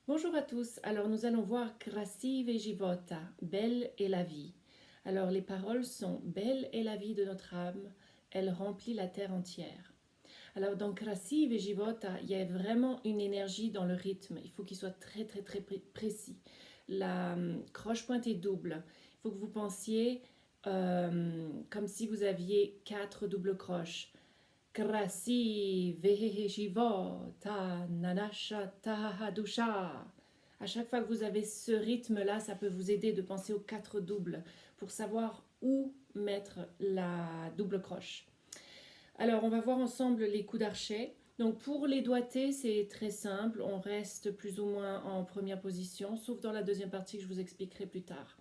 Bonjour à tous, alors nous allons voir Krasive Života, belle est la vie. Alors les paroles sont belle est la vie de notre âme, elle remplit la terre entière. Alors dans Krasive Života, il y a vraiment une énergie dans le rythme, il faut qu'il soit très précis. La croche-pointe est double, il faut que vous pensiez comme si vous aviez 4 doubles croches. Krasive Života, Nanasha Tahadusha. À chaque fois que vous avez ce rythme-là, ça peut vous aider de penser aux 4 doubles pour savoir où mettre la double croche. Alors, on va voir ensemble les coups d'archet. Donc, pour les doigtés, c'est très simple. On reste plus ou moins en première position, sauf dans la deuxième partie que je vous expliquerai plus tard.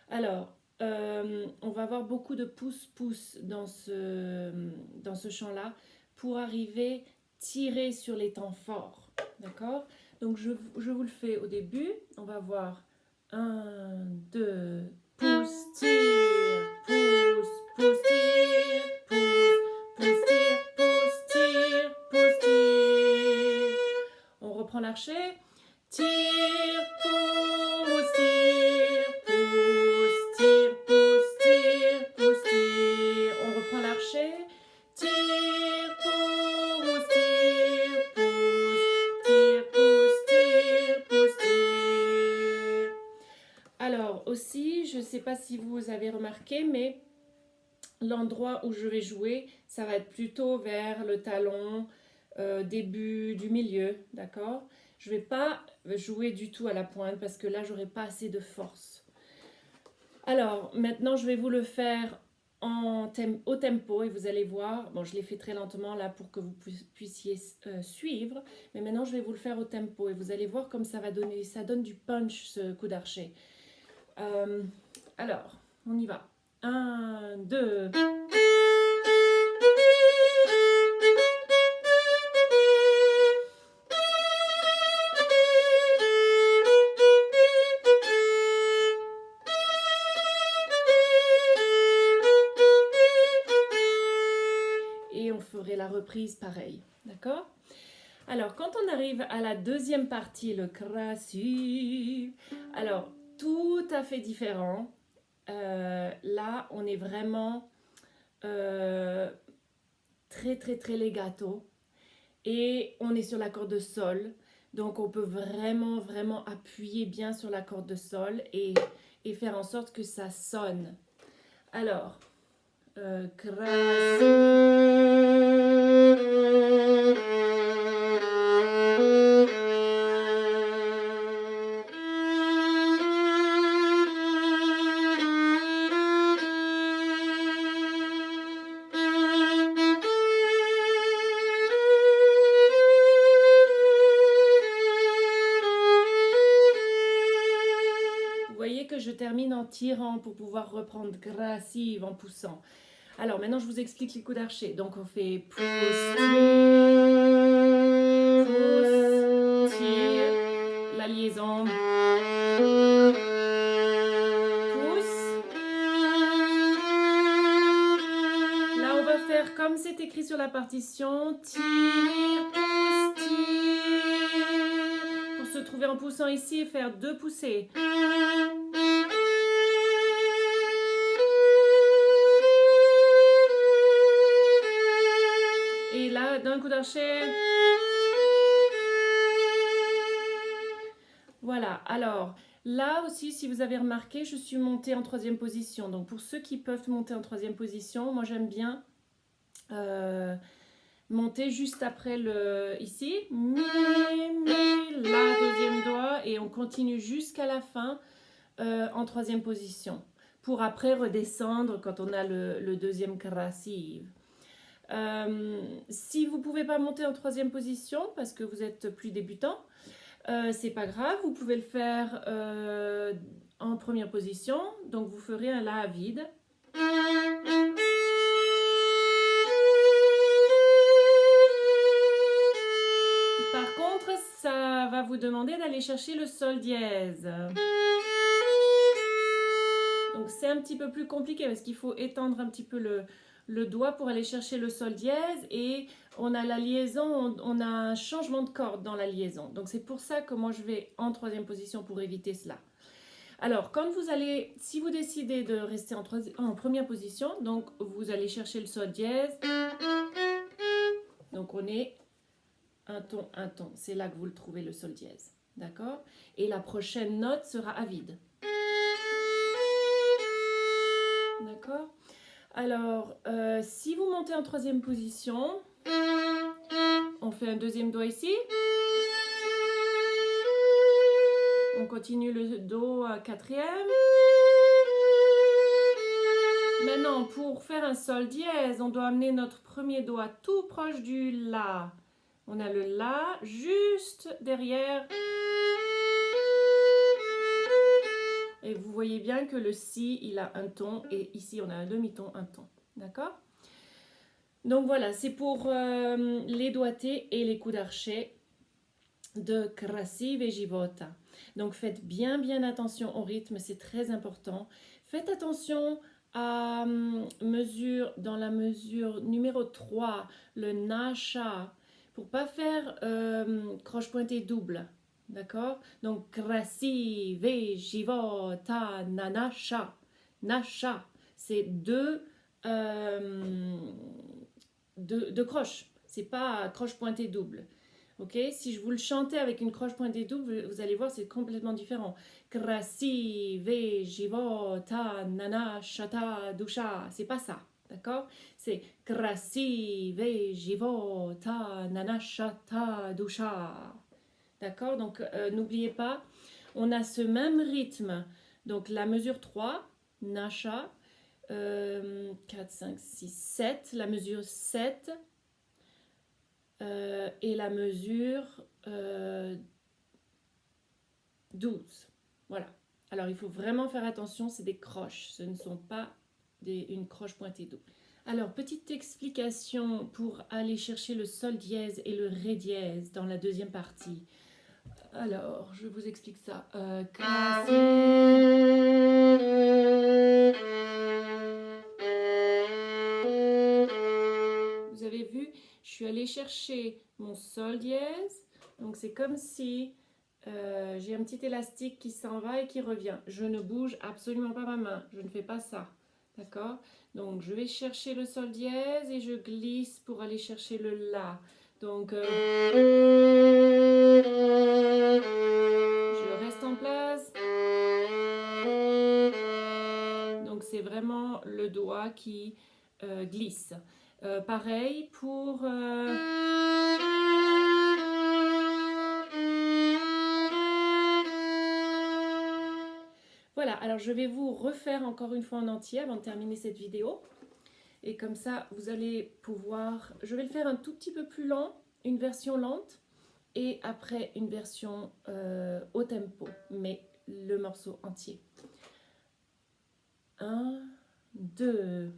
Alors, on va avoir beaucoup de pouce-pouce dans ce chant-là pour arriver à tirer sur les temps forts. D'accord? Donc, je vous le fais au début. On va voir 1, 2, pouce, tire, pouce, pouce, tire, pouce, tire, pouce, tire, pouce, tire. On reprend l'archet. Tire, pouce, tire, pouce, tire, pouce, tire, pouce, tire. On reprend l'archet. Tire, pouce, tire, pouce, tire, pouce, tire, pouce, tire. Alors aussi, je ne sais pas si vous avez remarqué, mais l'endroit où je vais jouer, ça va être plutôt vers le talon, début du milieu, d'accord? Je ne vais pas jouer du tout à la pointe parce que là, j'aurai pas assez de force. Alors, maintenant, je vais vous le faire au tempo et vous allez voir. Bon, je l'ai fait très lentement là pour que vous puissiez suivre, mais maintenant, je vais vous le faire au tempo et vous allez voir comme ça va donner, ça donne du punch ce coup d'archet. Alors, on y va. 1, 2. Et on ferait la reprise pareil, d'accord? Alors, quand on arrive à la deuxième partie, le krasiv, alors tout à fait différent. Là, on est vraiment très legato et on est sur la corde de sol. Donc, on peut vraiment appuyer bien sur la corde de sol et faire en sorte que ça sonne. Alors, vous voyez que je termine en tirant pour pouvoir reprendre grasive en poussant. Alors maintenant je vous explique les coups d'archet. Donc on fait pouce, tire, la liaison, pouce. Là on va faire comme c'est écrit sur la partition, tire, pouce, tire. Pour se trouver en poussant ici et faire 2 poussées. Et là, d'un coup d'archet. Voilà, alors là aussi, si vous avez remarqué, je suis montée en 3e position. Donc pour ceux qui peuvent monter en 3e position, moi j'aime bien monter juste après le ici, mi, la 2e doigt, et on continue jusqu'à la fin en 3e position. Pour après redescendre quand on a le 2e krasiv. Si vous ne pouvez pas monter en 3e position parce que vous êtes plus débutant, c'est pas grave, vous pouvez le faire en première position. Donc vous ferez un la vide. Par contre, ça va vous demander d'aller chercher le sol dièse. Donc c'est un petit peu plus compliqué parce qu'il faut étendre un petit peu le doigt pour aller chercher le sol dièse et on a la liaison, on a un changement de corde dans la liaison. Donc c'est pour ça que moi je vais en troisième position pour éviter cela. Alors, quand vous allez, si vous décidez de rester en première position, donc vous allez chercher le sol dièse. Donc on est un ton. C'est là que vous le trouvez, le sol dièse. D'accord? Et la prochaine note sera à vide. D'accord? Alors, si vous montez en troisième position, on fait un deuxième doigt ici. On continue le do à quatrième. Maintenant, pour faire un sol dièse, on doit amener notre premier doigt tout proche du la. On a le la juste derrière. Et vous voyez bien que le si, il a un ton et ici, on a un demi-ton, un ton. D'accord? Donc voilà, c'est pour les doigtés et les coups d'archet de Krasive Života. Donc faites bien attention au rythme, c'est très important. Faites attention à dans la mesure numéro 3, le nasha, pour pas faire croche pointée double. D'accord? Donc Krasive Života Nanasha. Nasha, c'est deux croches. C'est pas croche pointée double. Ok, si je vous le chantais avec une croche pointée double, vous allez voir, c'est complètement différent. Krasive Života Nana Shata Dusha. C'est pas ça, d'accord? C'est Krasive Života Nana Shata Dusha. D'accord? Donc, n'oubliez pas, on a ce même rythme. Donc, la mesure 3, Nasha, 4, 5, 6, 7. La mesure 7. Et la mesure 12. Voilà. Alors, il faut vraiment faire attention, c'est des croches. Ce ne sont pas une croche pointée double. Alors, petite explication pour aller chercher le sol dièse et le ré dièse dans la deuxième partie. Alors, je vous explique ça. Vous avez vu, je suis allée chercher mon sol dièse. Donc, c'est comme si j'ai un petit élastique qui s'en va et qui revient. Je ne bouge absolument pas ma main. Je ne fais pas ça. D'accord? Donc, je vais chercher le sol dièse et je glisse pour aller chercher le la. Donc, je reste en place. Donc, c'est vraiment le doigt qui glisse. Pareil pour... Voilà, alors je vais vous refaire encore une fois en entier avant de terminer cette vidéo. Et comme ça, vous allez pouvoir... Je vais le faire un tout petit peu plus lent, une version lente, et après une version au tempo, mais le morceau entier. 1, 2...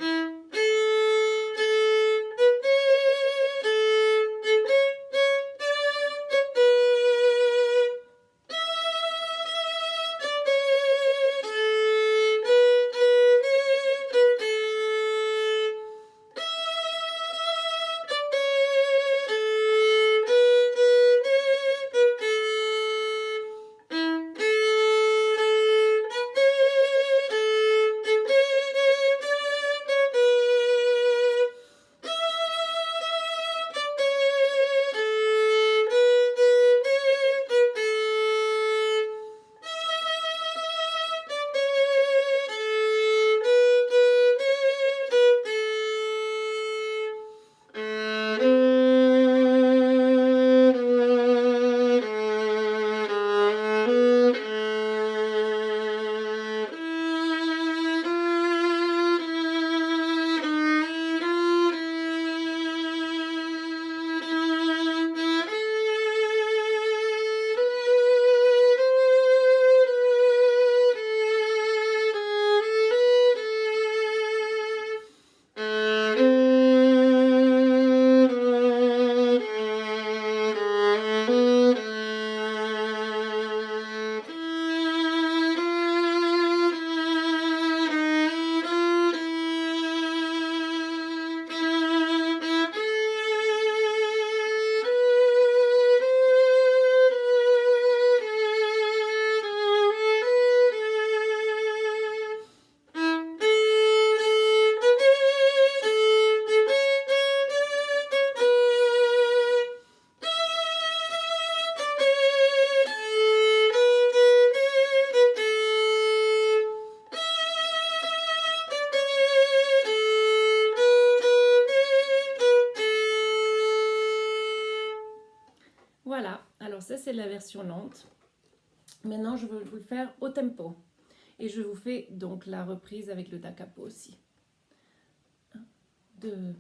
Voilà, alors ça c'est la version lente. Maintenant je vais vous le faire au tempo. Et je vous fais donc la reprise avec le da capo aussi. 1, 2...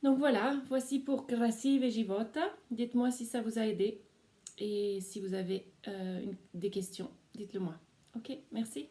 Donc voilà, voici pour Krasive et Života. Dites-moi si ça vous a aidé et si vous avez des questions, dites-le moi. Ok, merci.